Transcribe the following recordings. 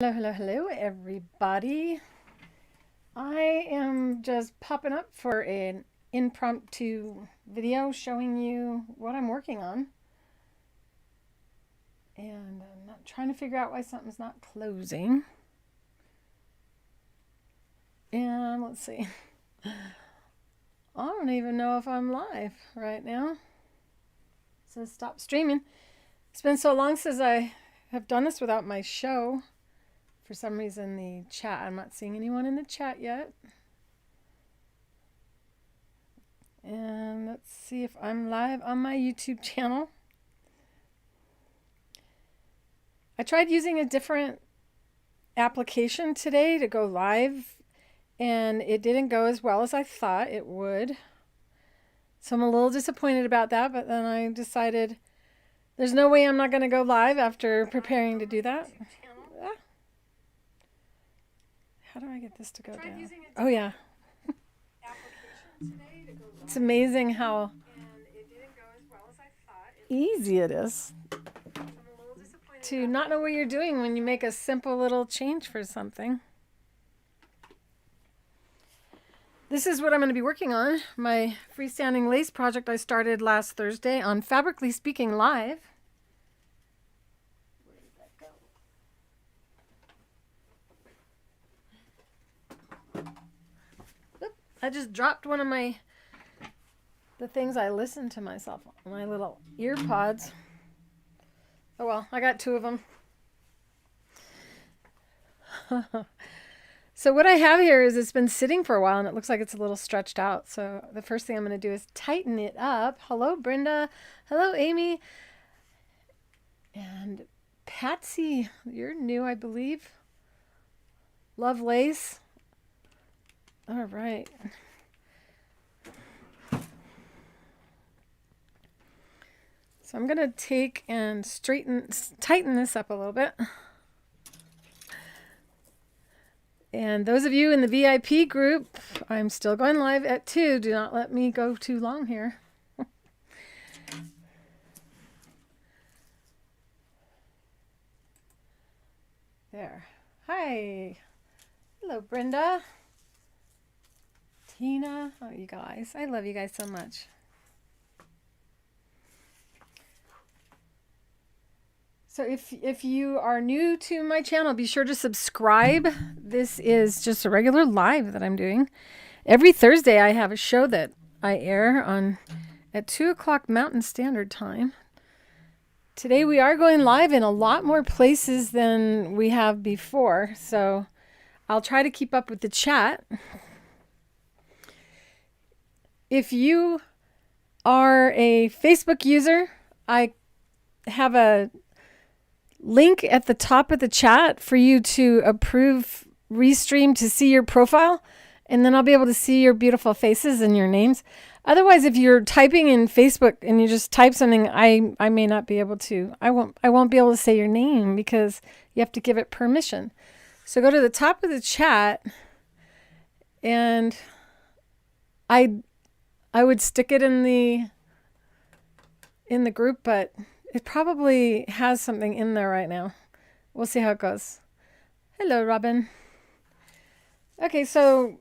Hello, everybody. I am just popping up for an impromptu video showing you what I'm working on. And I'm not trying to figure out why something's not closing. And let's see. I don't even know if I'm live right now. It says stop streaming. It's been so long since I have done this without my show. For some reason, the chat, I'm not seeing anyone in the chat yet. And let's see if I'm live on my YouTube channel. I tried using a different application today to go live, and it didn't go as well as I thought it would. So I'm a little disappointed about that, but then I decided there's no way I'm not going to go live after preparing to do that. How do I get this to go down? Oh, yeah. It's amazing how easy it is to not know what you're doing when you make a simple little change for something. This is what I'm going to be working on. My freestanding lace project I started last Thursday on Fabrically Speaking Live. I just dropped one of the things I listen to myself on, my little ear pods. Oh well, I got two of them. So what I have here is it's been sitting for a while and it looks like it's a little stretched out. So the first thing I'm going to do is tighten it up. Hello, Brenda. Hello, Amy. And Patsy, you're new, I believe. Love lace. All right. So I'm going to take and tighten this up a little bit. And those of you in the VIP group, I'm still going live at 2. Do not let me go too long here. There. Hi. Hello, Brenda. Tina. Oh, you guys. I love you guys so much. So if you are new to my channel, be sure to subscribe. This is just a regular live that I'm doing. Every Thursday I have a show that I air on at 2 o'clock Mountain Standard Time. Today we are going live in a lot more places than we have before, so I'll try to keep up with the chat. If you are a Facebook user, I have a link at the top of the chat for you to approve Restream to see your profile, and then I'll be able to see your beautiful faces and your names. Otherwise, if you're typing in Facebook and you just type something, I may not be able to. I won't be able to say your name because you have to give it permission. So go to the top of the chat, and I would stick it in the group, but it probably has something in there right now. We'll see how it goes. Hello, Robin. Okay, so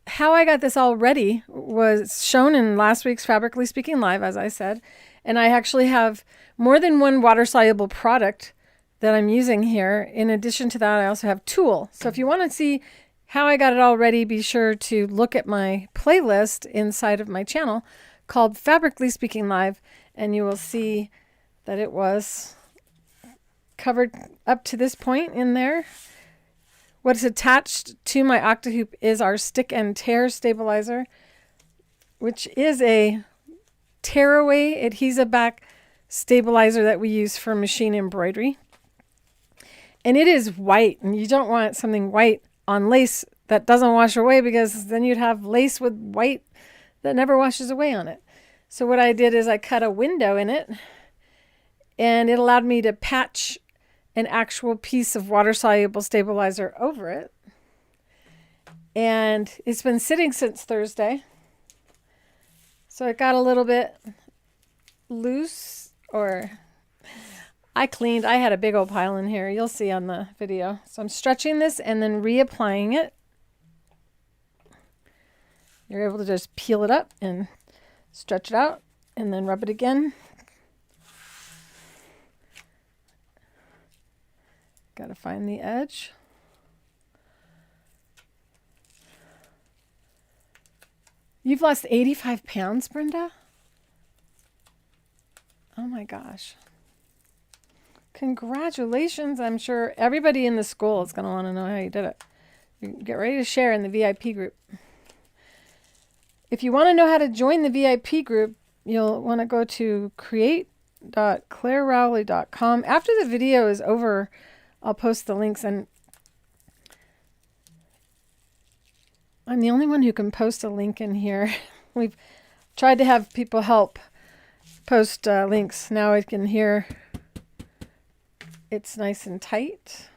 how I got this all ready was shown in last week's Fabrically Speaking Live, as I said. And I actually have more than one water-soluble product that I'm using here. In addition to that, I also have tulle. So if you want to see how I got it all ready, be sure to look at my playlist inside of my channel called Fabrically Speaking Live, and you will see that it was covered up to this point in there. What is attached to my Octi-Hoop is our stick and tear stabilizer, which is a tearaway adhesive back stabilizer that we use for machine embroidery. And it is white, and you don't want something white on lace that doesn't wash away, because then you'd have lace with white that never washes away on it. So what I did is I cut a window in it, and it allowed me to patch an actual piece of water-soluble stabilizer over it. And it's been sitting since Thursday. So it got a little bit loose, or I had a big old pile in here. You'll see on the video. So I'm stretching this and then reapplying it. You're able to just peel it up and stretch it out and then rub it again. Got to find the edge. You've lost 85 pounds, Brenda? Oh my gosh. Congratulations. I'm sure everybody in the school is going to want to know how you did it. Get ready to share in the VIP group. If you want to know how to join the VIP group, you'll want to go to create.clarerowley.com. After the video is over, I'll post the links, and I'm the only one who can post a link in here. We've tried to have people help post links. Now I can hear it's nice and tight.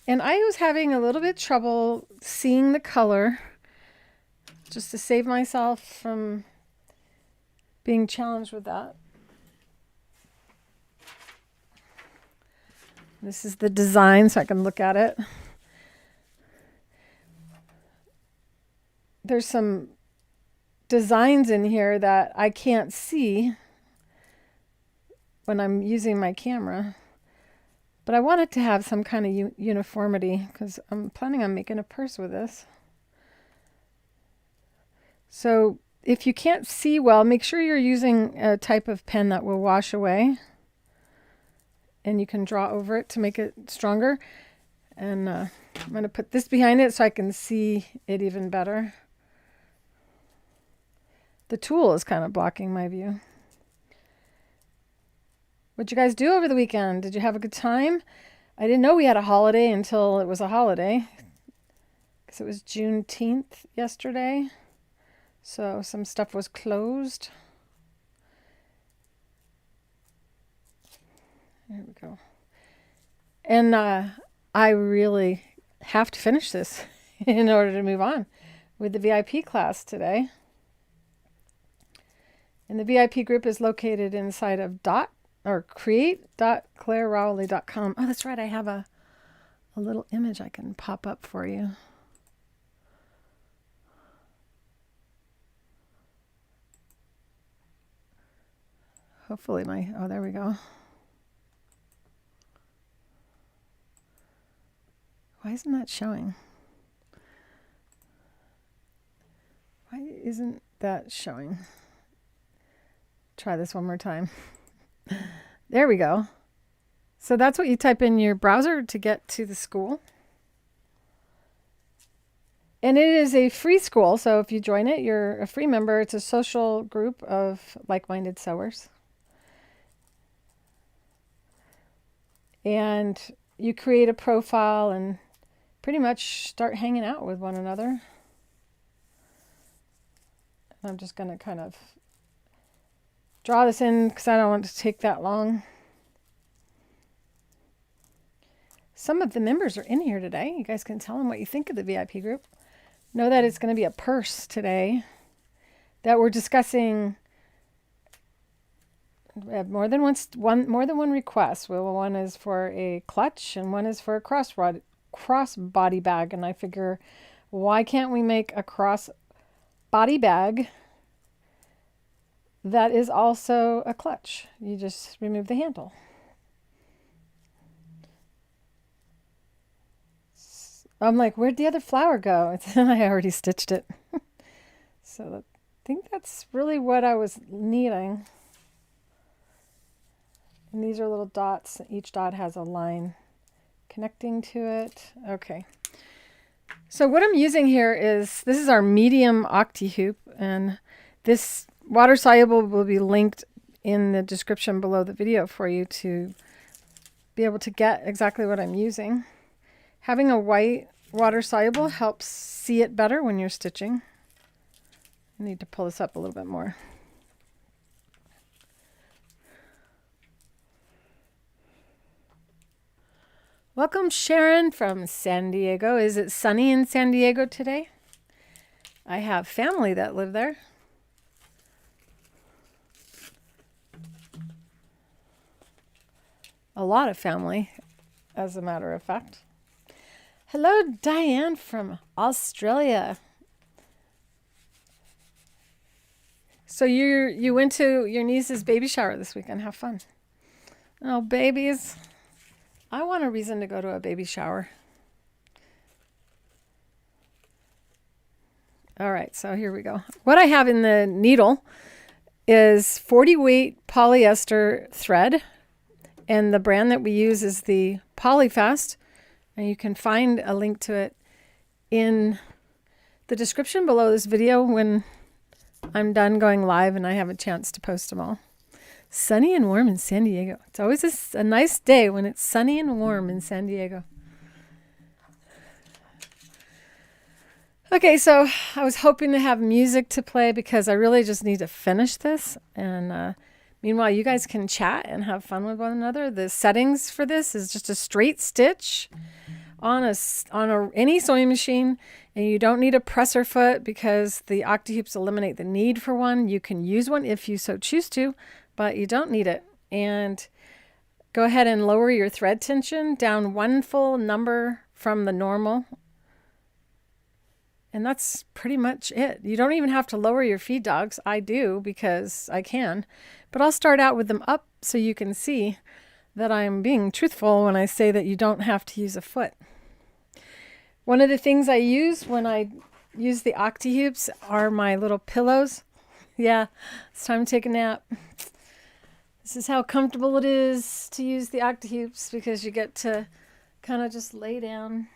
And I was having a little bit trouble seeing the color, just to save myself from being challenged with that. This is the design, so I can look at it. There's some designs in here that I can't see when I'm using my camera. But I want it to have some kind of uniformity because I'm planning on making a purse with this. So if you can't see well, make sure you're using a type of pen that will wash away. And you can draw over it to make it stronger. And I'm going to put this behind it so I can see it even better. The tool is kind of blocking my view. What'd you guys do over the weekend? Did you have a good time? I didn't know we had a holiday until it was a holiday. Because it was Juneteenth yesterday. So some stuff was closed. There we go. And I really have to finish this in order to move on with the VIP class today. And the VIP group is located inside of create.clarerowley.com. Oh, that's right. I have a little image I can pop up for you. Hopefully oh, there we go. Why isn't that showing? Why isn't that showing? Try this one more time. There we go. So that's what you type in your browser to get to the school. And it is a free school, so if you join it, you're a free member. It's a social group of like-minded sewers. And you create a profile and pretty much start hanging out with one another. I'm just going to kind of draw this in because I don't want it to take that long. Some of the members are in here today. You guys can tell them what you think of the VIP group. Know that it's going to be a purse today that we're discussing. We have more than one request. Well, one is for a clutch and one is for a crossbody bag. And I figure, why can't we make a crossbody bag that is also a clutch? You just remove the handle. I'm like, where'd the other flower go? I already stitched it. So I think that's really what I was needing. And these are little dots. Each dot has a line connecting to it. Okay. So what I'm using here is, this is our medium Octi-Hoop, and this water soluble will be linked in the description below the video for you to be able to get exactly what I'm using. Having a white water soluble helps see it better when you're stitching. I need to pull this up a little bit more. Welcome, Sharon from San Diego. Is it sunny in San Diego today? I have family that live there. a lot of family, as a matter of fact. Hello, Diane from Australia. So you went to your niece's baby shower this weekend. Have fun. Oh, babies. I want a reason to go to a baby shower. All right, so here we go. What I have in the needle is 40 weight polyester thread. And the brand that we use is the Polyfast. And you can find a link to it in the description below this video when I'm done going live and I have a chance to post them all. Sunny and warm in San Diego. It's always a nice day when it's sunny and warm in San Diego. Okay, so I was hoping to have music to play because I really just need to finish this. And meanwhile, you guys can chat and have fun with one another. The settings for this is just a straight stitch on any sewing machine, and you don't need a presser foot because the Octi-Hoops eliminate the need for one. You can use one if you so choose to, but you don't need it. And go ahead and lower your thread tension down one full number from the normal. And that's pretty much it. You don't even have to lower your feed dogs. I do because I can. But I'll start out with them up so you can see that I'm being truthful when I say that you don't have to use a foot. One of the things I use when I use the Octi-Hoops are my little pillows. Yeah, it's time to take a nap. This is how comfortable it is to use the Octi-Hoops because you get to kind of just lay down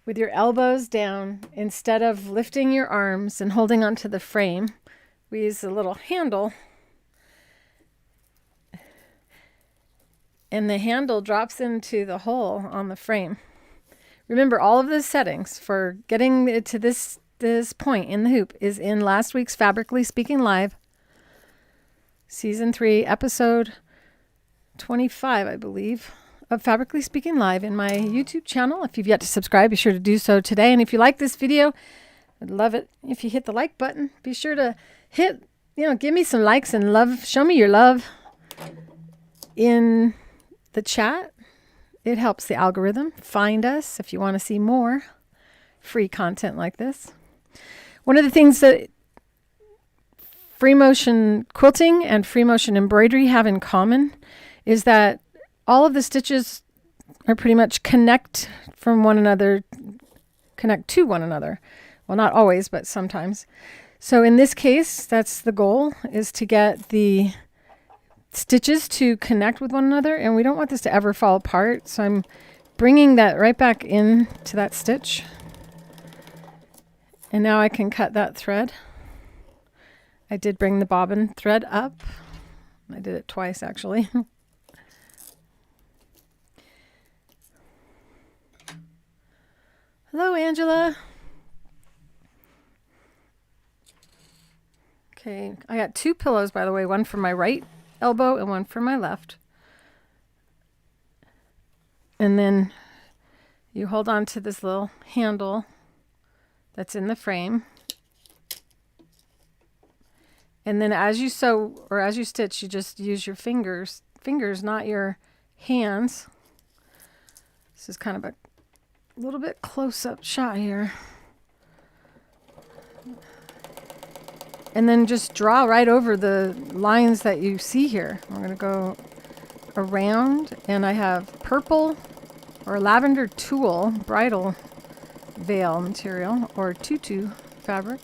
with your elbows down. Instead of lifting your arms and holding onto the frame, we use a little handle. And the handle drops into the hole on the frame. Remember, all of the settings for getting it to this point in the hoop is in last week's Fabrically Speaking Live, Season 3, Episode 25, I believe, of Fabrically Speaking Live in my YouTube channel. If you've yet to subscribe, be sure to do so today. And if you like this video, I'd love it if you hit the like button. Be sure to hit, give me some likes and love. Show me your love in the chat. It helps the algorithm find us if you want to see more free content like this. One of the things that free motion quilting and free motion embroidery have in common is that all of the stitches are pretty much connect to one another. Well, not always, but sometimes. So in this case, that's the goal, is to get the stitches to connect with one another, and we don't want this to ever fall apart. So I'm bringing that right back into that stitch. And now I can cut that thread. I did bring the bobbin thread up. I did it twice, actually. Hello, Angela. Okay, I got two pillows, by the way, one for my right elbow and one for my left. And then you hold on to this little handle that's in the frame. And then as you sew or as you stitch, you just use your fingers, not your hands. This is kind of a little bit close-up shot here. And then just draw right over the lines that you see here. I'm going to go around, and I have purple or lavender tulle bridal veil material or tutu fabric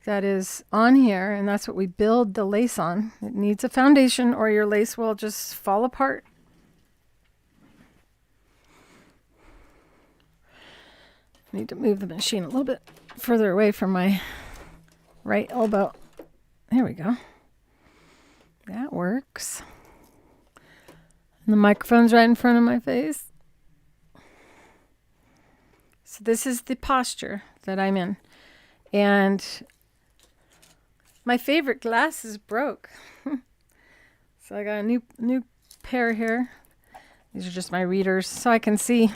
that is on here, and that's what we build the lace on. It needs a foundation or your lace will just fall apart. I need to move the machine a little bit further away from my right elbow. There we go. That works. And the microphone's right in front of my face. So this is the posture that I'm in. And my favorite glasses broke. So I got a new pair here. These are just my readers so I can see.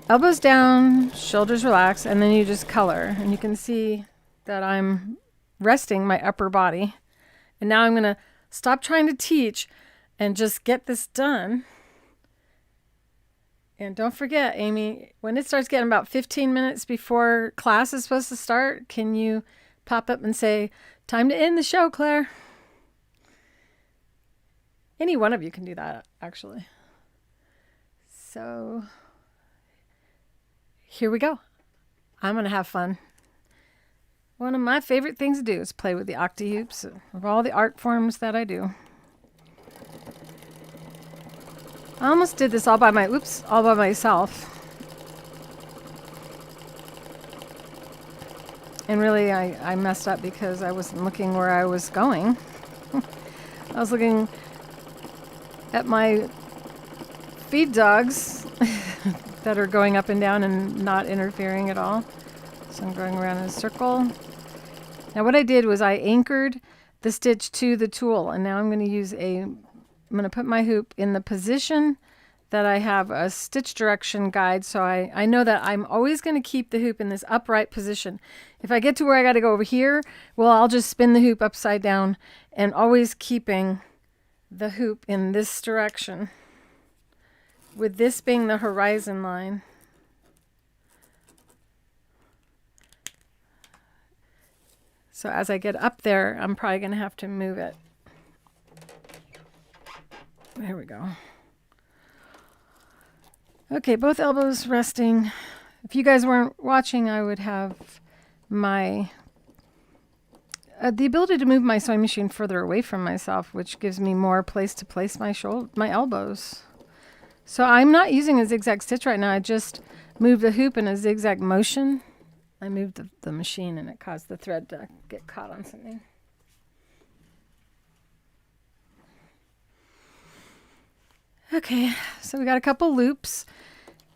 Elbows down, shoulders relaxed, and then you just color. And you can see that I'm resting my upper body And now I'm going to stop trying to teach and just get this done. And don't forget, Amy, when it starts getting about 15 minutes before class is supposed to start, can you pop up and say, time to end the show, Claire? Any one of you can do that, actually. So here we go. I'm going to have fun. One of my favorite things to do is play with the Octi-Hoops of all the art forms that I do. I almost did this all by myself. And really, I messed up because I wasn't looking where I was going. I was looking at my feed dogs that are going up and down and not interfering at all. So I'm going around in a circle. Now what I did was I anchored the stitch to the tool, and now I'm going to put my hoop in the position that I have a stitch direction guide, so I know that I'm always going to keep the hoop in this upright position. If I get to where I got to go over here, well, I'll just spin the hoop upside down, and always keeping the hoop in this direction, with this being the horizon line. So as I get up there, I'm probably going to have to move it. There we go. Okay, both elbows resting. If you guys weren't watching, I would have my the ability to move my sewing machine further away from myself, which gives me more place to place my elbows. So I'm not using a zigzag stitch right now. I just moved the hoop in a zigzag motion. I moved the machine and it caused the thread to get caught on something. Okay, so we got a couple loops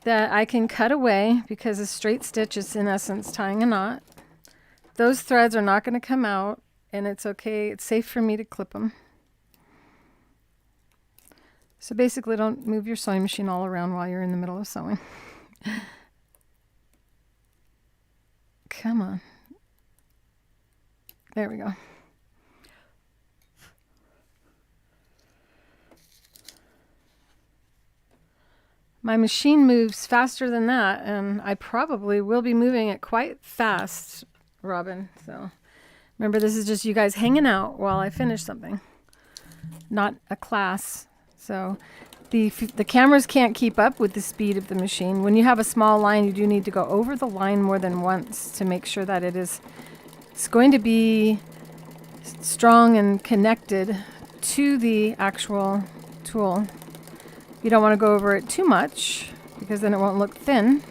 that I can cut away because a straight stitch is in essence tying a knot. Those threads are not going to come out, and it's okay. It's safe for me to clip them. So basically, don't move your sewing machine all around while you're in the middle of sewing. Come on. There we go. My machine moves faster than that, and I probably will be moving it quite fast, Robin. So remember, this is just you guys hanging out while I finish something, not a class. So the cameras can't keep up with the speed of the machine. When you have a small line, you do need to go over the line more than once to make sure that it's going to be strong and connected to the actual tool. You don't want to go over it too much because then it won't look thin.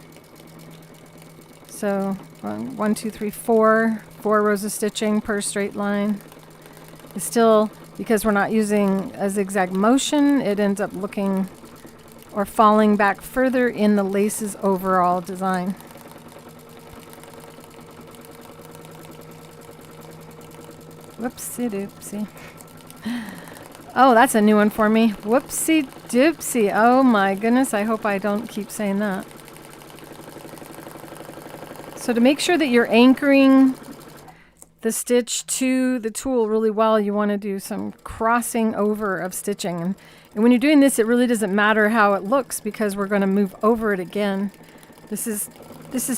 So 1, 2, 3, 4 rows of stitching per straight line. It's still, because we're not using a zigzag motion, it ends up looking or falling back further in the lace's overall design. Whoopsie doopsie. Oh, that's a new one for me. Whoopsie doopsie. Oh my goodness, I hope I don't keep saying that. So to make sure that you're anchoring the stitch to the tool really well, you want to do some crossing over of stitching. And when you're doing this, it really doesn't matter how it looks because we're going to move over it again. This is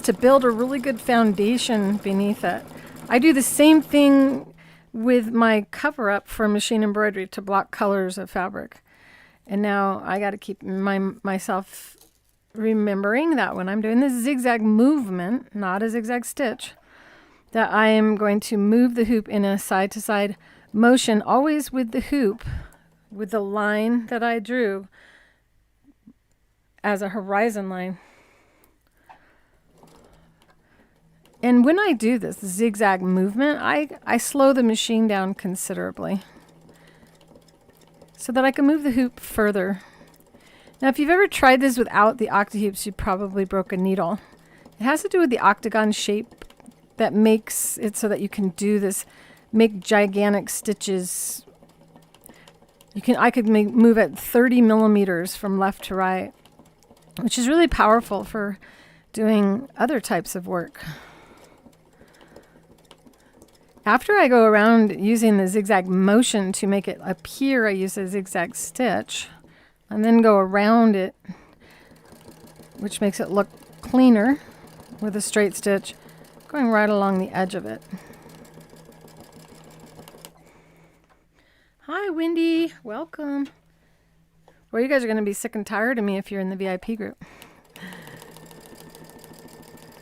to build a really good foundation beneath it. I do the same thing with my cover up for machine embroidery to block colors of fabric. And now I got to keep myself remembering that when I'm doing this zigzag movement, not a zigzag stitch, that I am going to move the hoop in a side to side motion, always with the hoop, with the line that I drew as a horizon line. And when I do this zigzag movement, I slow the machine down considerably so that I can move the hoop further. Now, if you've ever tried this without the Octi-Hoops, you probably broke a needle. It has to do with the octagon shape that makes it so that you can do this, make gigantic stitches. I could move at 30 millimeters from left to right, which is really powerful for doing other types of work. After I go around using the zigzag motion to make it appear, I use a zigzag stitch and then go around it, which makes it look cleaner with a straight stitch going right along the edge of it. Hi, Wendy. Welcome. Well, you guys are going to be sick and tired of me if you're in the VIP group.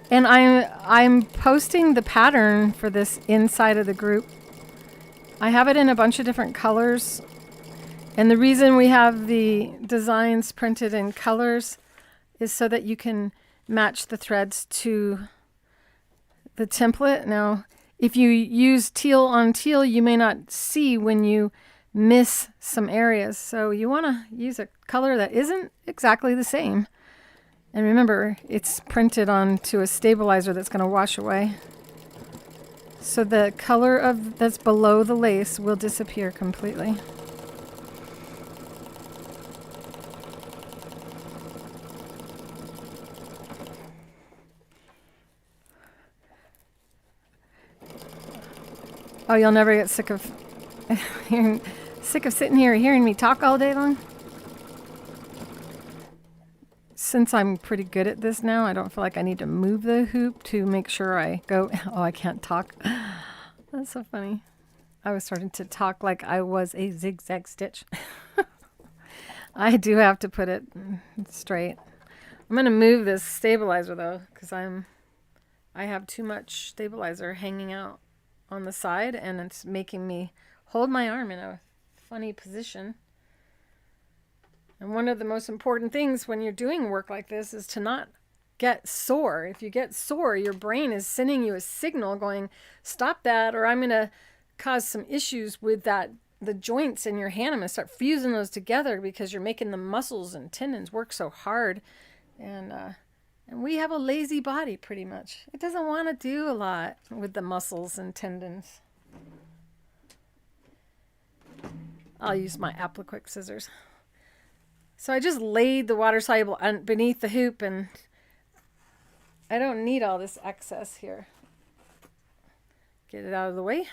And I'm posting the pattern for this inside of the group. I have it in a bunch of different colors. And the reason we have the designs printed in colors is so that you can match the threads to the template. Now, if you use teal on teal, you may not see when you miss some areas. So you want to use a color that isn't exactly the same. And remember, it's printed onto a stabilizer that's going to wash away. So the color of that's below the lace will disappear completely. Oh, you'll never get sick of sitting here hearing me talk all day long? Since I'm pretty good at this now, I don't feel like I need to move the hoop to make sure I go. Oh, I can't talk. That's so funny. I was starting to talk like I was a zigzag stitch. I do have to put it straight. I'm going to move this stabilizer though, because I have too much stabilizer hanging out on the side, and it's making me hold my arm in a funny position. And one of the most important things when you're doing work like this is to not get sore. If you get sore, your brain is sending you a signal going, stop that, or I'm going to cause some issues with the joints in your hand. I'm going to start fusing those together because you're making the muscles and tendons work so hard. And we have a lazy body pretty much. It doesn't want to do a lot with the muscles and tendons. I'll use my Appliquick scissors. So I just laid the water soluble beneath the hoop, and I don't need all this excess here. Get it out of the way.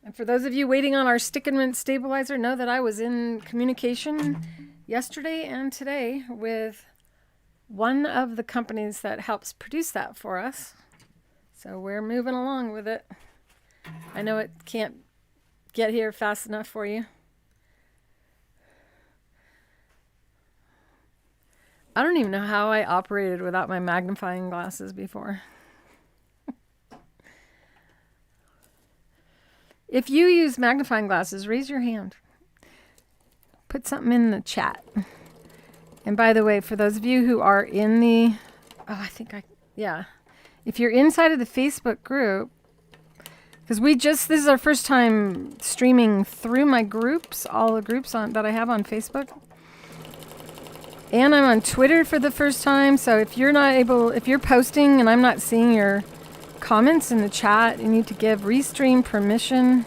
And for those of you waiting on our stick and rinse stabilizer, know that I was in communication yesterday and today with one of the companies that helps produce that for us. So we're moving along with it. I know it can't get here fast enough for you. I don't even know how I operated without my magnifying glasses before. If you use magnifying glasses, raise your hand. Put something in the chat. And by the way, for those of you who are in the, if you're inside of the Facebook group, because this is our first time streaming through my groups, all the groups that I have on Facebook. And I'm on Twitter for the first time. So if you're posting and I'm not seeing your comments in the chat, you need to give Restream permission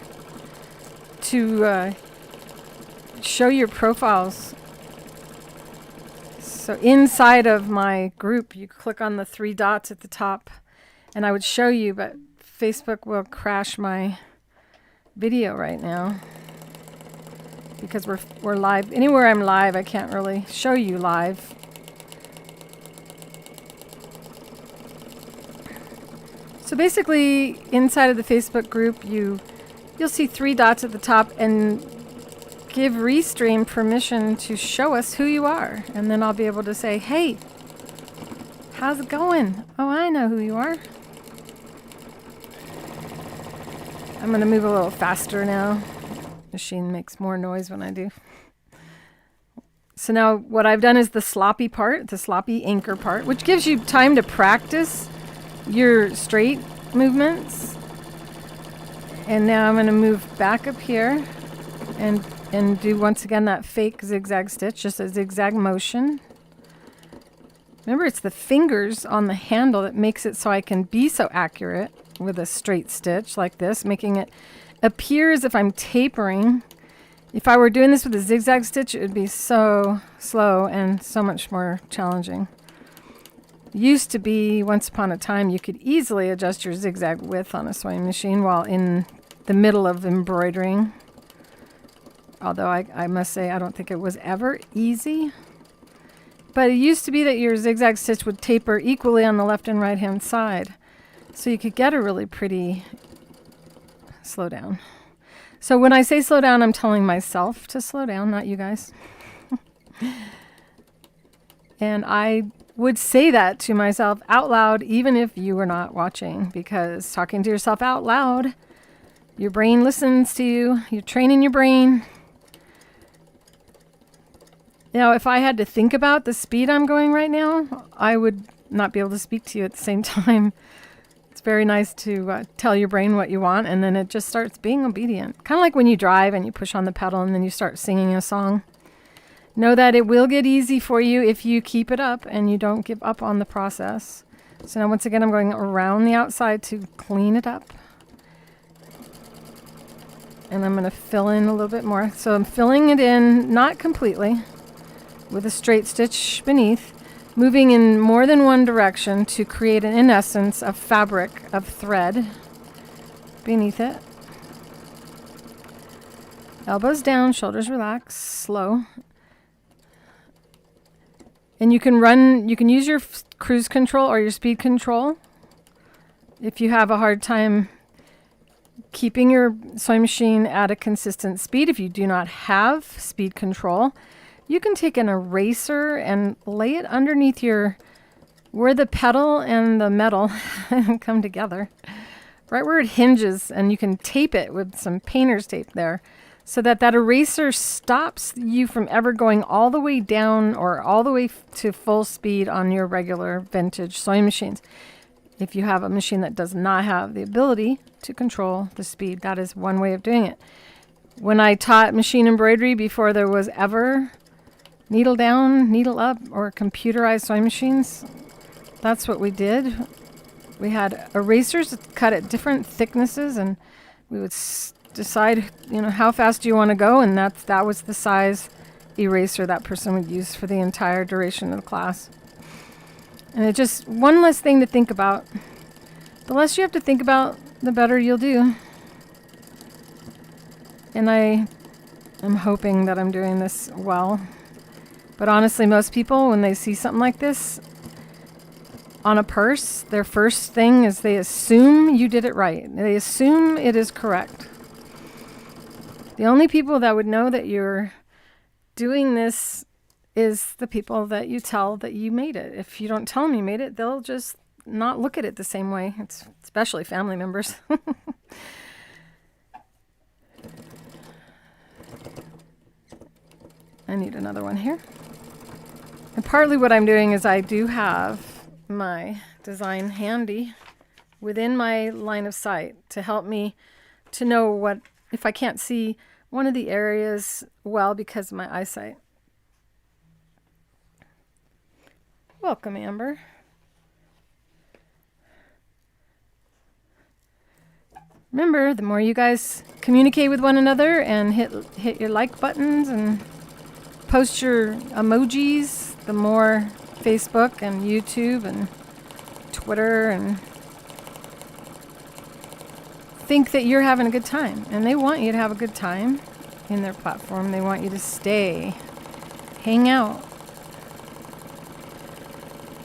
to show your profiles. So inside of my group, you click on the 3 dots at the top and I would show you, but Facebook will crash my video right now because we're live. Anywhere I'm live, I can't really show you live. So basically, inside of the Facebook group, you'll see 3 dots at the top and give Restream permission to show us who you are. And then I'll be able to say, hey, how's it going? Oh, I know who you are. I'm going to move a little faster now. Machine makes more noise when I do. So now what I've done is the sloppy part, the sloppy anchor part, which gives you time to practice your straight movements. And now I'm going to move back up here and do once again that fake zigzag stitch, just a zigzag motion. Remember, it's the fingers on the handle that makes it so I can be so accurate with a straight stitch like this, making it appear as if I'm tapering. If I were doing this with a zigzag stitch, it would be so slow and so much more challenging. Used to be, once upon a time, you could easily adjust your zigzag width on a sewing machine while in the middle of embroidering. Although I must say I don't think it was ever easy. But it used to be that your zigzag stitch would taper equally on the left and right hand side. So you could get a really pretty slow down. So when I say slow down, I'm telling myself to slow down, not you guys. And I would say that to myself out loud, even if you were not watching, because talking to yourself out loud, your brain listens to you. You're training your brain. Now, if I had to think about the speed I'm going right now, I would not be able to speak to you at the same time. It's very nice to tell your brain what you want, and then it just starts being obedient. Kind of like when you drive and you push on the pedal and then you start singing a song. Know that it will get easy for you if you keep it up and you don't give up on the process. So now once again, I'm going around the outside to clean it up. And I'm going to fill in a little bit more. So I'm filling it in, not completely, with a straight stitch beneath, moving in more than one direction to create, in essence, a fabric of thread beneath it. Elbows down, shoulders relaxed, slow. And you can use your cruise control or your speed control if you have a hard time keeping your sewing machine at a consistent speed. If you do not have speed control, you can take an eraser and lay it underneath where the pedal and the metal come together, right where it hinges, and you can tape it with some painter's tape there so that eraser stops you from ever going all the way down or all the way to full speed on your regular vintage sewing machines. If you have a machine that does not have the ability to control the speed, that is one way of doing it. When I taught machine embroidery before there was ever needle down, needle up, or computerized sewing machines, that's what we did. We had erasers cut at different thicknesses, and we would decide, how fast do you want to go, and that was the size eraser that person would use for the entire duration of the class. And it's just one less thing to think about. The less you have to think about, the better you'll do. And I am hoping that I'm doing this well. But honestly, most people, when they see something like this on a purse, their first thing is they assume you did it right. They assume it is correct. The only people that would know that you're doing this is the people that you tell that you made it. If you don't tell them you made it, they'll just not look at it the same way. It's especially family members. I need another one here. And partly what I'm doing is I do have my design handy within my line of sight to help me to know what, if I can't see one of the areas well because of my eyesight. Welcome, Amber. Remember, the more you guys communicate with one another and hit your like buttons and post your emojis, the more Facebook and YouTube and Twitter and think that you're having a good time. And they want you to have a good time in their platform. They want you to stay, hang out.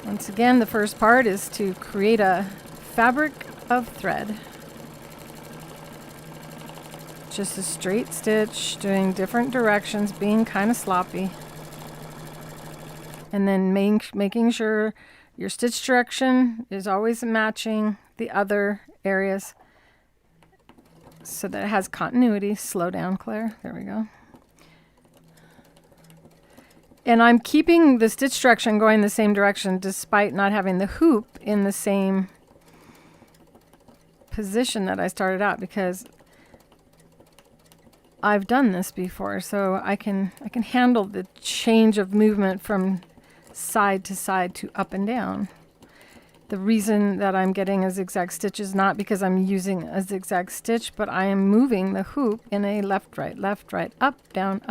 Once again, the first part is to create a fabric of thread. Just a straight stitch, doing different directions, being kind of sloppy. And then making sure your stitch direction is always matching the other areas so that it has continuity. Slow down, Claire. There we go. And I'm keeping the stitch direction going the same direction despite not having the hoop in the same position that I started out, because I've done this before, so I can handle the change of movement from side to side to up and down. The reason that I'm getting a zigzag stitch is not because I'm using a zigzag stitch, but I am moving the hoop in a left, right, up, down,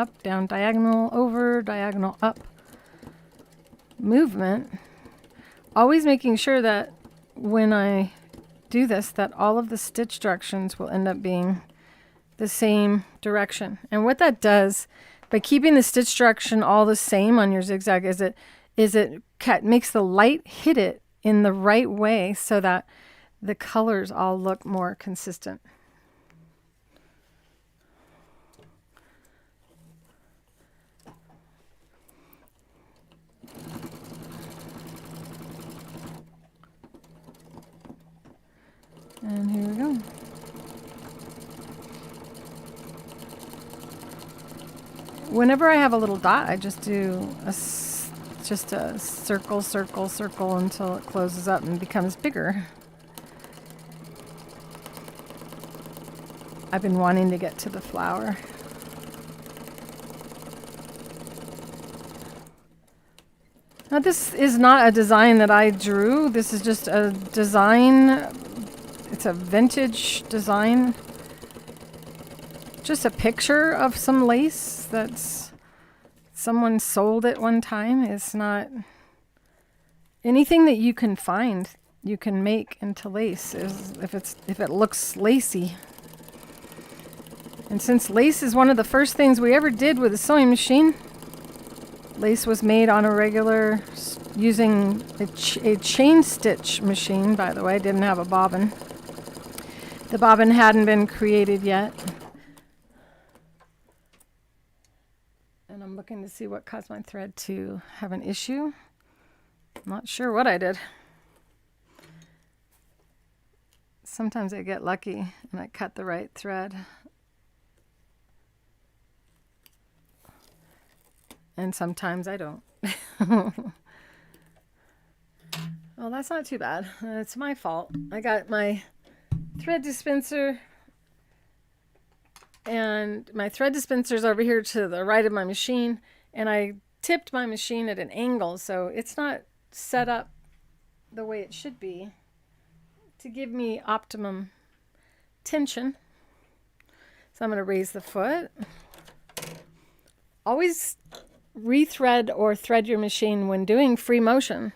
diagonal, over, diagonal, up movement, always making sure that when I do this, that all of the stitch directions will end up being the same direction. And what that does, by keeping the stitch direction all the same on your zigzag, is it makes the light hit it in the right way so that the colors all look more consistent. And here we go. Whenever I have a little dot, I just do just a circle, circle, circle until it closes up and becomes bigger. I've been wanting to get to the flower. Now this is not a design that I drew. This is just a design. It's a vintage design. Just a picture of some lace that's someone sold at one time. It's not anything that you can find, you can make into lace if it looks lacy. And since lace is one of the first things we ever did with a sewing machine, lace was made on a regular, using a chain stitch machine, by the way. Didn't have a bobbin. The bobbin hadn't been created yet. And I'm looking to see what caused my thread to have an issue. I'm not sure what I did. Sometimes I get lucky and I cut the right thread. And sometimes I don't. Well, that's not too bad. It's my fault. I got my thread dispenser, and my thread dispenser's over here to the right of my machine, and I tipped my machine at an angle, so it's not set up the way it should be to give me optimum tension. So I'm going to raise the foot. Always rethread or thread your machine when doing free motion,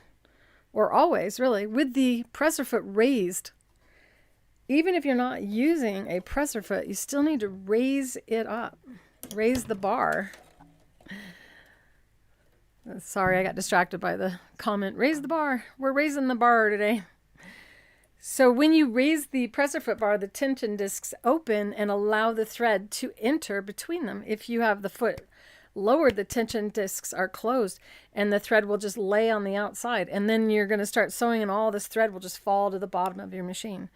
or always really with the presser foot raised. Even if you're not using a presser foot, you still need to raise it up, raise the bar. Sorry, I got distracted by the comment, raise the bar. We're raising the bar today. So when you raise the presser foot bar, the tension discs open and allow the thread to enter between them. If you have the foot lowered, the tension discs are closed and the thread will just lay on the outside. And then you're going to start sewing and all this thread will just fall to the bottom of your machine.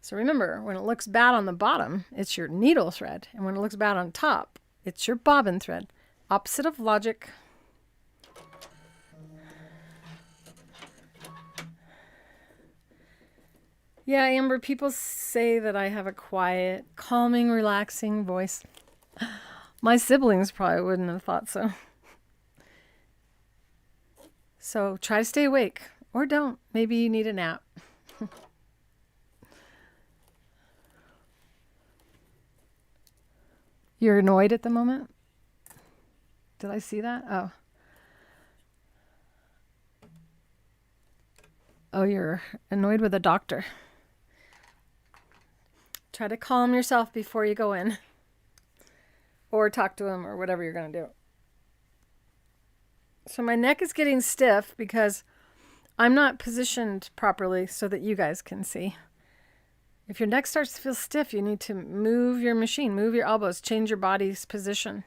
So remember, when it looks bad on the bottom, it's your needle thread. And when it looks bad on top, it's your bobbin thread. Opposite of logic. Yeah, Amber, people say that I have a quiet, calming, relaxing voice. My siblings probably wouldn't have thought so. So try to stay awake. Or don't. Maybe you need a nap. You're annoyed at the moment? Did I see that? Oh. Oh, you're annoyed with a doctor. Try to calm yourself before you go in. Or talk to him or whatever you're going to do. So my neck is getting stiff because I'm not positioned properly so that you guys can see. If your neck starts to feel stiff, you need to move your machine, move your elbows, change your body's position.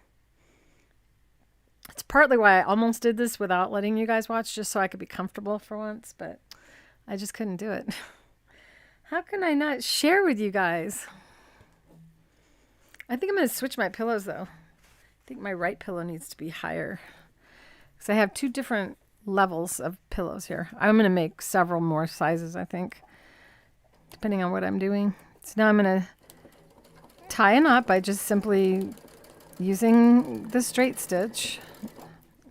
It's partly why I almost did this without letting you guys watch, just so I could be comfortable for once, but I just couldn't do it. How can I not share with you guys? I think I'm going to switch my pillows, though. I think my right pillow needs to be higher, because I have two different levels of pillows here. I'm going to make several more sizes, I think, depending on what I'm doing. So now I'm going to tie a knot by just simply using the straight stitch.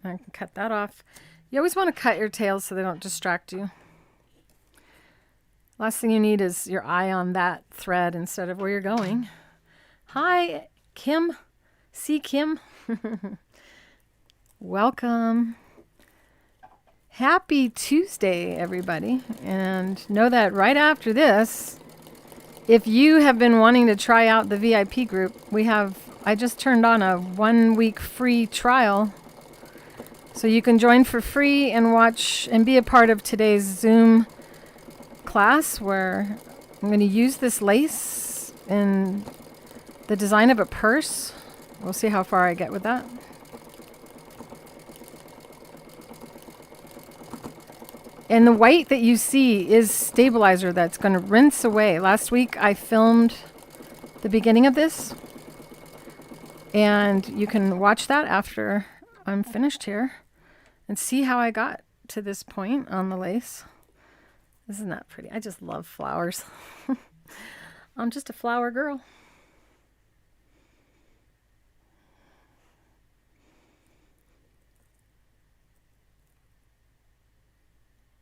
I can cut that off. You always want to cut your tails so they don't distract you. Last thing you need is your eye on that thread instead of where you're going. Hi, Kim. See Kim? Welcome. Happy Tuesday, everybody. And know that right after this, if you have been wanting to try out the VIP group, I just turned on a 1-week free trial. So you can join for free and watch and be a part of today's Zoom class where I'm going to use this lace in the design of a purse. We'll see how far I get with that. And the white that you see is stabilizer that's going to rinse away. Last week I filmed the beginning of this, and you can watch that after I'm finished here and see how I got to this point on the lace. Isn't that pretty? I just love flowers. I'm just a flower girl.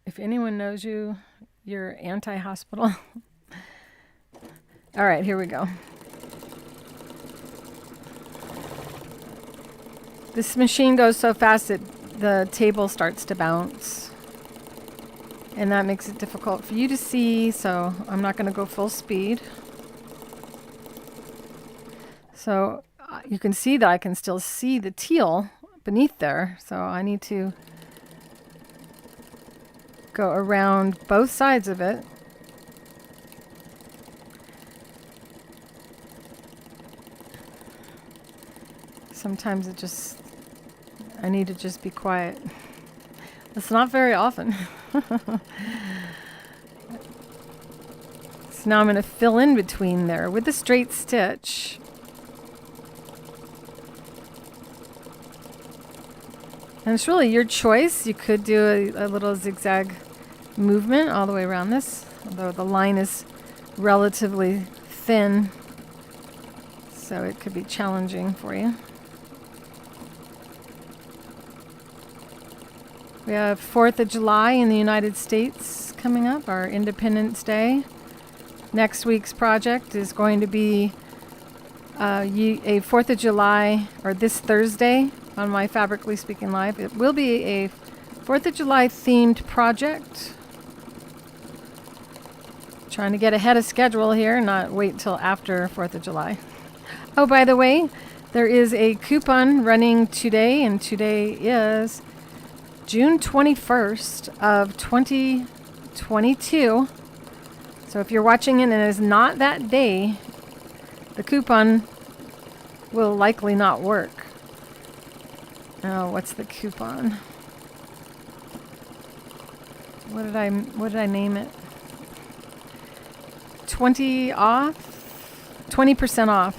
If anyone knows you, you're anti-hospital. All right, here we go. This machine goes so fast that the table starts to bounce. And that makes it difficult for you to see, so I'm not going to go full speed. So you can see that I can still see the teal beneath there, so I need to go around both sides of it. Sometimes I need to just be quiet. It's not very often. So now I'm going to fill in between there with a straight stitch. And it's really your choice. You could do a little zigzag movement all the way around this, although the line is relatively thin, so it could be challenging for you. We have 4th of July in the United States coming up, our Independence Day. Next week's project is going to be a 4th of July, or this Thursday, on my Fabrically Speaking Live. It will be a 4th of July themed project. Trying to get ahead of schedule here, not wait till after 4th of July. Oh, by the way, there is a coupon running today, and today is June 21st of 2022. So if you're watching it and it is not that day, the coupon will likely not work. Oh, what's the coupon? What did I name it? 20% off.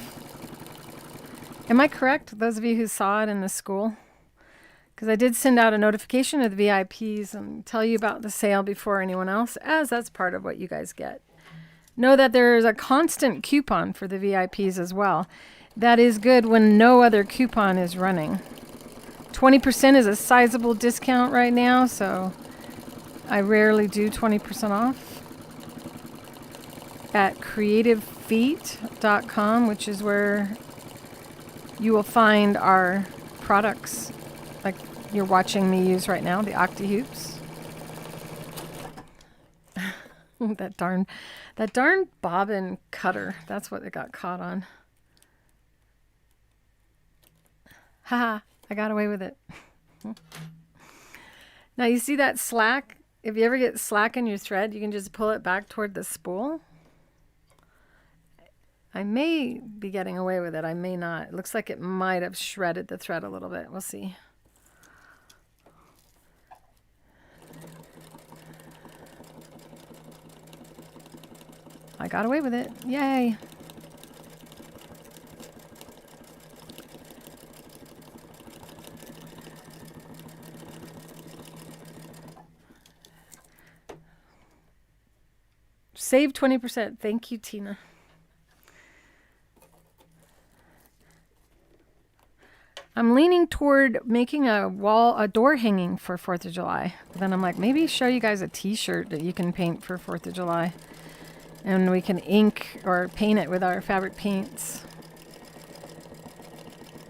Am I correct? Those of you who saw it in the school? Because I did send out a notification to the VIPs and tell you about the sale before anyone else, as that's part of what you guys get. Know that there's a constant coupon for the VIPs as well. That is good when no other coupon is running. 20% is a sizable discount right now, so I rarely do 20% off. At creativefeet.com, which is where you will find our products like you're watching me use right now, the Octi-Hoops. that darn bobbin cutter. That's what it got caught on. Haha, I got away with it. Now you see that slack? If you ever get slack in your thread, you can just pull it back toward the spool. I may be getting away with it. I may not. It looks like it might have shredded the thread a little bit. We'll see. I got away with it. Yay. Save 20%. Thank you, Tina. I'm leaning toward making a door hanging for 4th of July. But then I'm like, maybe show you guys a t-shirt that you can paint for 4th of July. And we can ink or paint it with our fabric paints.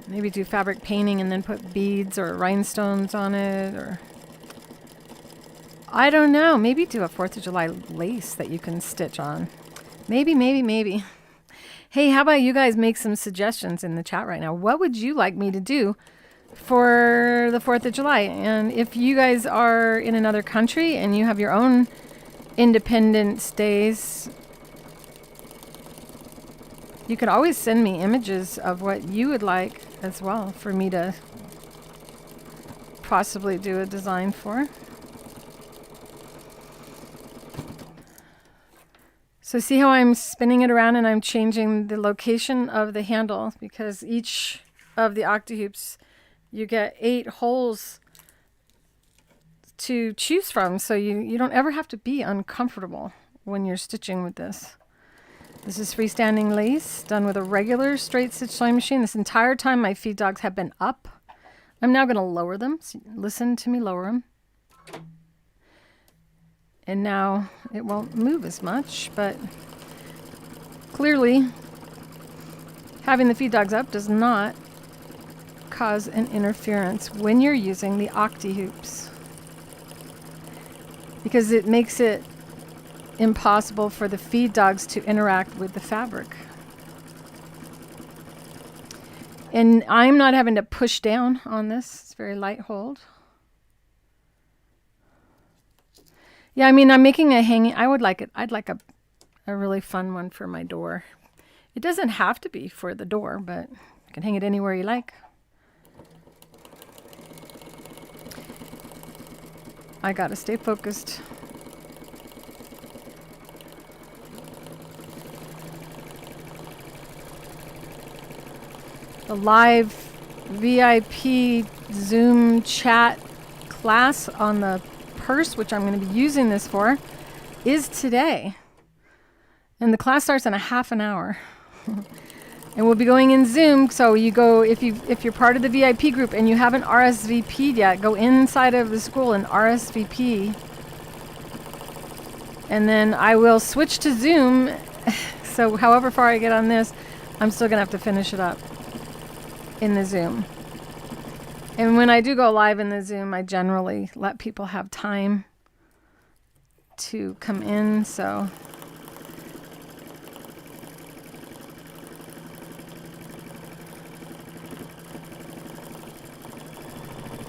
Maybe do fabric painting and then put beads or rhinestones on it, or I don't know. Maybe do a 4th of July lace that you can stitch on. Maybe, maybe, maybe. Hey, how about you guys make some suggestions in the chat right now? What would you like me to do for the 4th of July? And if you guys are in another country and you have your own Independence Days, you could always send me images of what you would like as well for me to possibly do a design for. So see how I'm spinning it around and I'm changing the location of the handle, because each of the Octi-Hoops you get 8 holes to choose from, so you don't ever have to be uncomfortable when you're stitching with this. This is freestanding lace done with a regular straight stitch sewing machine. This entire time my feed dogs have been up. I'm now going to lower them. So listen to me lower them. And now it won't move as much, but clearly having the feed dogs up does not cause an interference when you're using the Octi-Hoops, because it makes it impossible for the feed dogs to interact with the fabric. And I'm not having to push down on this. It's very light hold. Yeah, I mean, I'm making a hanging. I'd like a really fun one for my door. It doesn't have to be for the door, but you can hang it anywhere you like. I gotta stay focused. The live VIP Zoom chat class on the purse, which I'm going to be using this for, is today. And the class starts in a half an hour. And we'll be going in Zoom, so you go, if you're part of the VIP group and you haven't RSVP'd yet, go inside of the school and RSVP. And then I will switch to Zoom. So however far I get on this, I'm still going to have to finish it up in the Zoom. And when I do go live in the Zoom, I generally let people have time to come in, so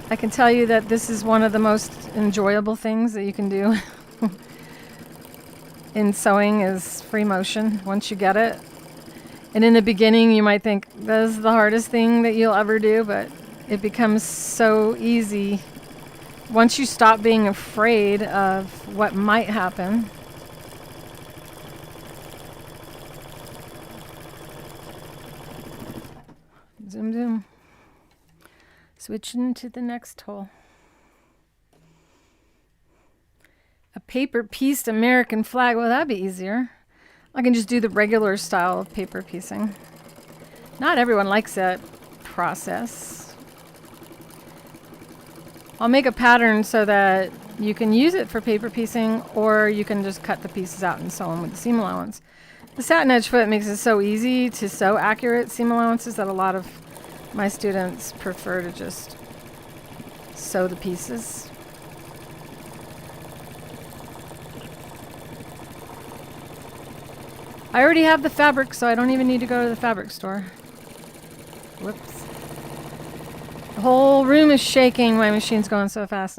I can tell you that this is one of the most enjoyable things that you can do in sewing is free motion once you get it. And in the beginning you might think this is the hardest thing that you'll ever do, but it becomes so easy once you stop being afraid of what might happen. Zoom, zoom. Switching to the next hole. A paper pieced American flag. Well, that'd be easier. I can just do the regular style of paper piecing. Not everyone likes that process. I'll make a pattern so that you can use it for paper piecing, or you can just cut the pieces out and sew them with the seam allowance. The Satinedge Foot makes it so easy to sew accurate seam allowances that a lot of my students prefer to just sew the pieces. I already have the fabric, so I don't even need to go to the fabric store. Whoops. The whole room is shaking. My machine's going so fast.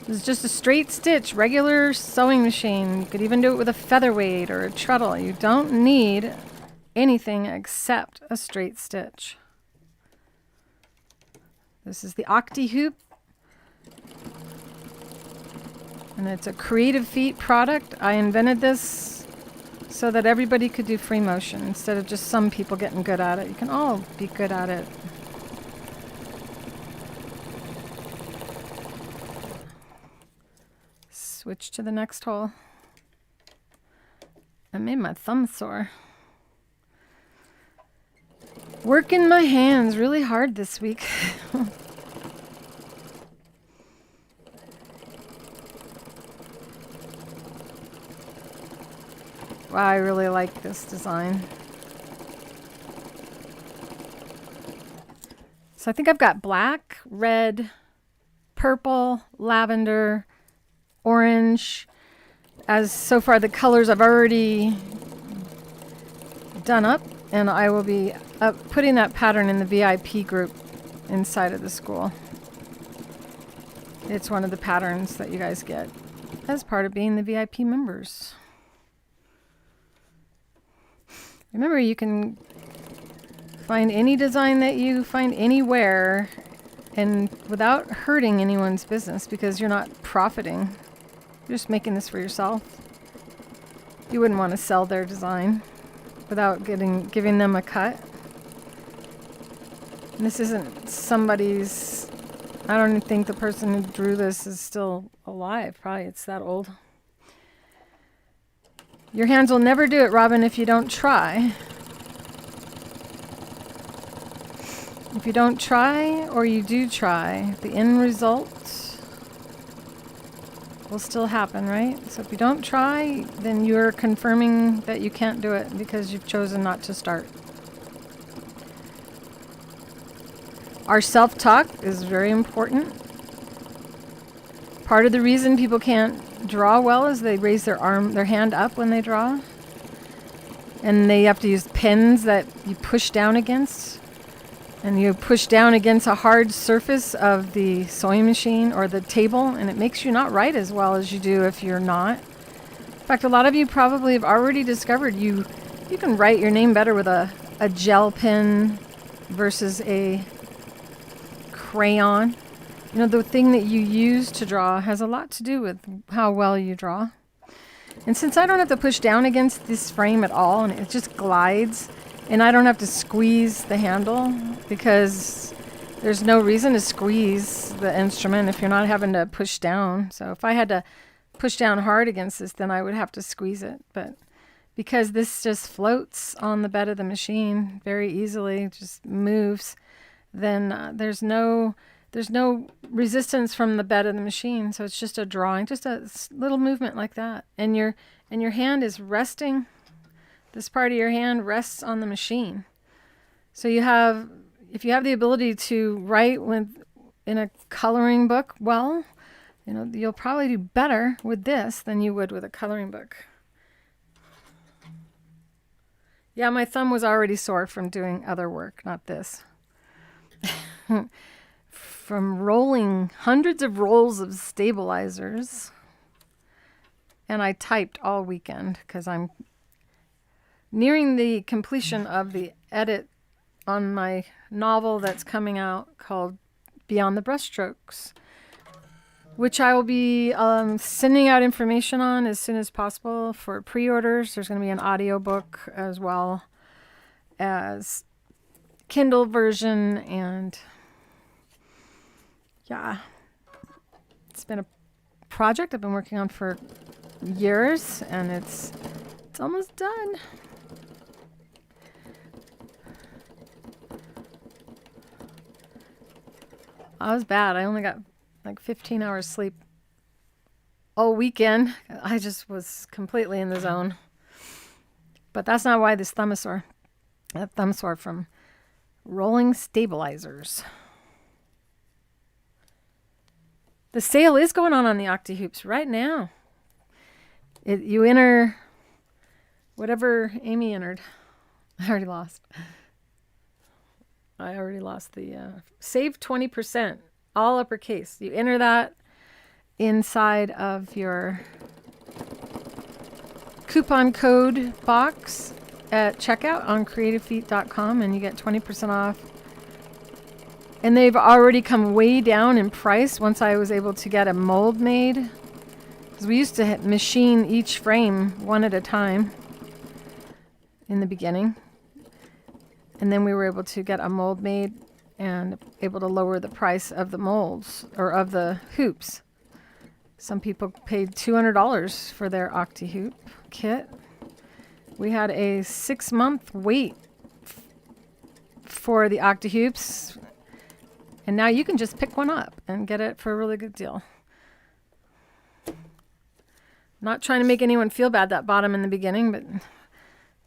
This is just a straight stitch, regular sewing machine. You could even do it with a featherweight or a treadle. You don't need anything except a straight stitch. This is the Octi-Hoop, and it's a Creative-Feet product. I invented this so that everybody could do free motion instead of just some people getting good at it. You can all be good at it. Switch to the next hole. I made my thumb sore. Working my hands really hard this week. Wow, I really like this design. So I think I've got black, red, purple, lavender, orange. As so far the colors I've already done up, and I will be putting that pattern in the VIP group inside of the school. It's one of the patterns that you guys get as part of being the VIP members. Remember, you can find any design that you find anywhere and without hurting anyone's business, because you're not profiting. You're just making this for yourself. You wouldn't want to sell their design without giving them a cut. And this isn't somebody's... I don't even think the person who drew this is still alive. Probably it's that old. Your hands will never do it, Robin, if you don't try. If you don't try, or you do try, the end result will still happen, right? So if you don't try, then you're confirming that you can't do it because you've chosen not to start. Our self-talk is very important. Part of the reason people can't draw well is they raise their hand up when they draw. And they have to use pens that you push down against. And you push down against a hard surface of the sewing machine or the table, and it makes you not write as well as you do if you're not. In fact, a lot of you probably have already discovered you can write your name better with a gel pen versus a crayon. You know, the thing that you use to draw has a lot to do with how well you draw. And since I don't have to push down against this frame at all, and it just glides, and I don't have to squeeze the handle, because there's no reason to squeeze the instrument if you're not having to push down. So if I had to push down hard against this, then I would have to squeeze it. But because this just floats on the bed of the machine very easily, just moves, then there's no resistance from the bed of the machine. So it's just a drawing, just a little movement like that. And your hand is resting. This part of your hand rests on the machine. So if you have the ability to write in a coloring book, well, you know, you'll probably do better with this than you would with a coloring book. Yeah, my thumb was already sore from doing other work, not this. From rolling hundreds of rolls of stabilizers. And I typed all weekend because I'm nearing the completion of the edit on my novel that's coming out called Beyond the Brushstrokes, which I will be sending out information on as soon as possible for pre-orders. There's going to be an audiobook as well as Kindle version, and yeah, it's been a project I've been working on for years, and it's almost done. I was bad. I only got like 15 hours sleep all weekend. I just was completely in the zone. But that's not why this thumb is sore. That thumb's sore from rolling stabilizers. The sale is going on the Octi-Hoops right now. You enter whatever Amy entered. I already lost the save 20%, all uppercase. You enter that inside of your coupon code box at checkout on creativefeet.com, and you get 20% off. And they've already come way down in price once I was able to get a mold made, because we used to machine each frame one at a time in the beginning. And then we were able to get a mold made and able to lower the price of the molds, or of the hoops. Some people paid $200 for their Octi-Hoop kit. We had a 6-month wait for the Octi-Hoops, and now you can just pick one up and get it for a really good deal. Not trying to make anyone feel bad that bought them in the beginning, but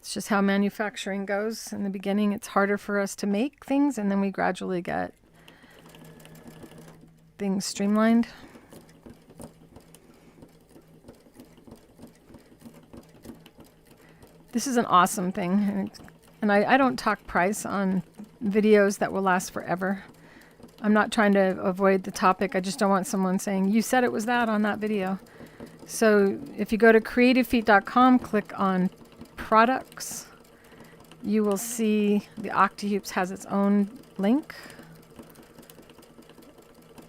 it's just how manufacturing goes. In the beginning, it's harder for us to make things, and then we gradually get things streamlined. This is an awesome thing, and I don't talk price on videos that will last forever. I'm not trying to avoid the topic. I just don't want someone saying, you said it was that on that video. So if you go to creativefeet.com, click on products, you will see the Octi-Hoops has its own link.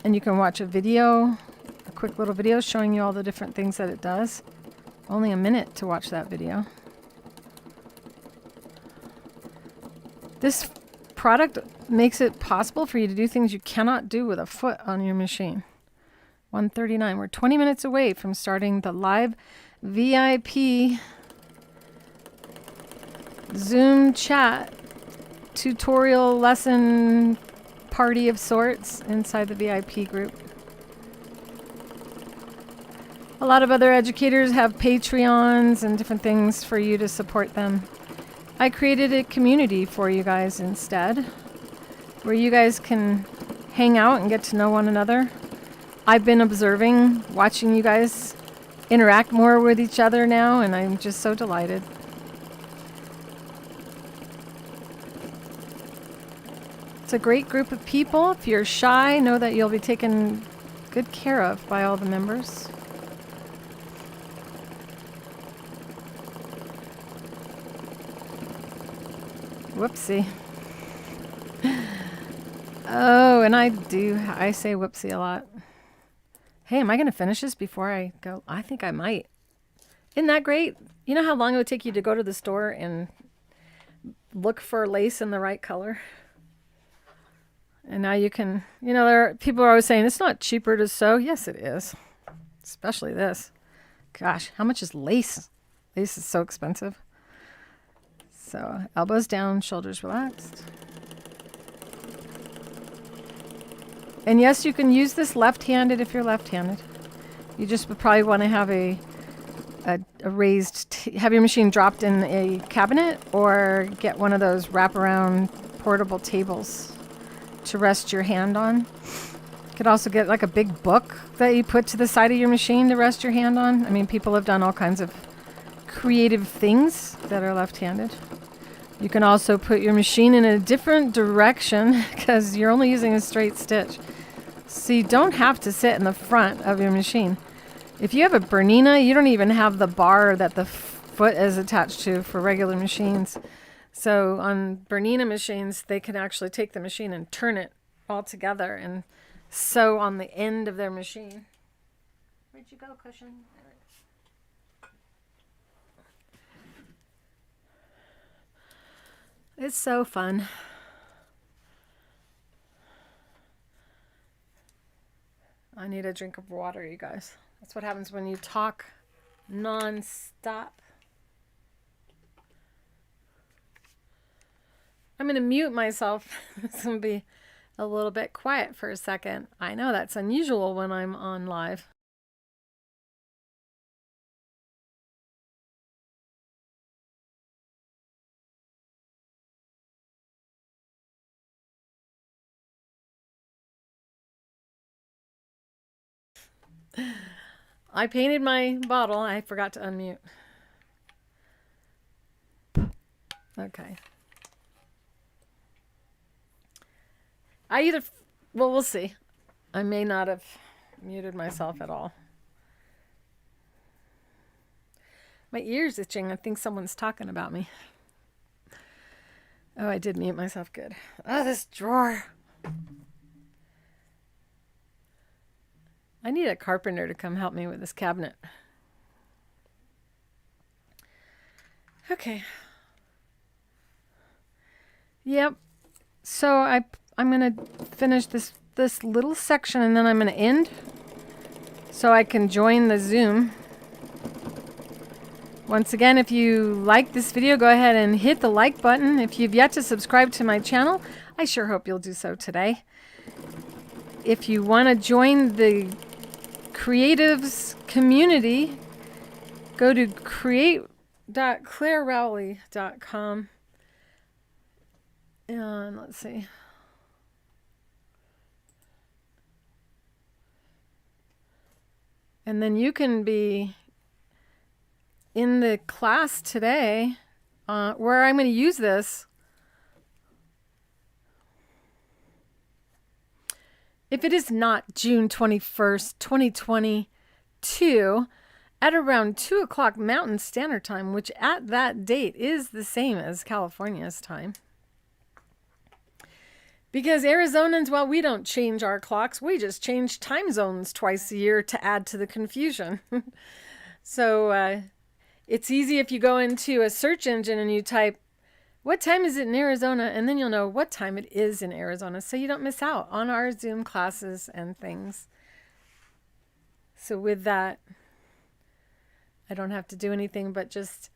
And you can watch a video, a quick little video showing you all the different things that it does. Only a minute to watch that video. This product makes it possible for you to do things you cannot do with a foot on your machine. 139. We're 20 minutes away from starting the live VIP Zoom chat tutorial lesson party of sorts inside the VIP group. A lot of other educators have Patreons and different things for you to support them. I created a community for you guys instead, where you guys can hang out and get to know one another. I've been observing, watching you guys interact more with each other now, and I'm just so delighted. It's a great group of people. If you're shy, know that you'll be taken good care of by all the members. Whoopsie. Oh, and I say whoopsie a lot. Hey, am I going to finish this before I go? I think I might. Isn't that great? You know how long it would take you to go to the store and look for lace in the right color? And now you can, you know, people are always saying it's not cheaper to sew. Yes, it is. Especially this. Gosh, how much is lace? Lace is so expensive. So elbows down, shoulders relaxed. And yes, you can use this left-handed if you're left-handed. You just would probably want to have a raised, have your machine dropped in a cabinet or get one of those wraparound portable tables to rest your hand on. You could also get like a big book that you put to the side of your machine to rest your hand on. I mean, people have done all kinds of creative things that are left-handed. You can also put your machine in a different direction because you're only using a straight stitch. So you don't have to sit in the front of your machine. If you have a Bernina, you don't even have the bar that the foot is attached to for regular machines. So on Bernina machines, they can actually take the machine and turn it all together and sew on the end of their machine. Where'd you go, cushion? It's so fun. I need a drink of water, you guys. That's what happens when you talk non-stop. I'm going to mute myself. It's going to be a little bit quiet for a second. I know that's unusual when I'm on live. I painted my bottle. I forgot to unmute. Okay. Well, we'll see. I may not have muted myself at all. My ear's itching. I think someone's talking about me. Oh, I did mute myself. Good. Oh, this drawer. I need a carpenter to come help me with this cabinet. Okay. Yep. So I'm going to finish this little section and then I'm going to end so I can join the Zoom. Once again, if you like this video, go ahead and hit the like button. If you've yet to subscribe to my channel, I sure hope you'll do so today. If you want to join the creatives community, go to create.clarerowley.com and let's see. And then you can be in the class today where I'm going to use this. If it is not June 21st, 2022, at around 2 o'clock Mountain Standard Time, which at that date is the same as California's time. Because Arizonans, well, we don't change our clocks. We just change time zones twice a year to add to the confusion. So it's easy if you go into a search engine and you type, what time is it in Arizona? And then you'll know what time it is in Arizona, so you don't miss out on our Zoom classes and things. So with that, I don't have to do anything but just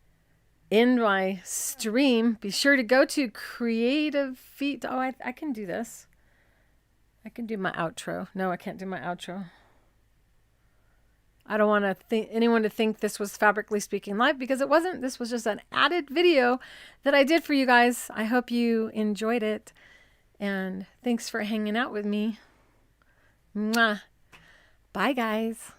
end my stream. Be sure to go to creativefeet. Oh, I can do this. I can do my outro. No, I can't do my outro. I don't want anyone to think this was Fabrically Speaking Live, because it wasn't. This was just an added video that I did for you guys. I hope you enjoyed it. And thanks for hanging out with me. Mwah. Bye, guys.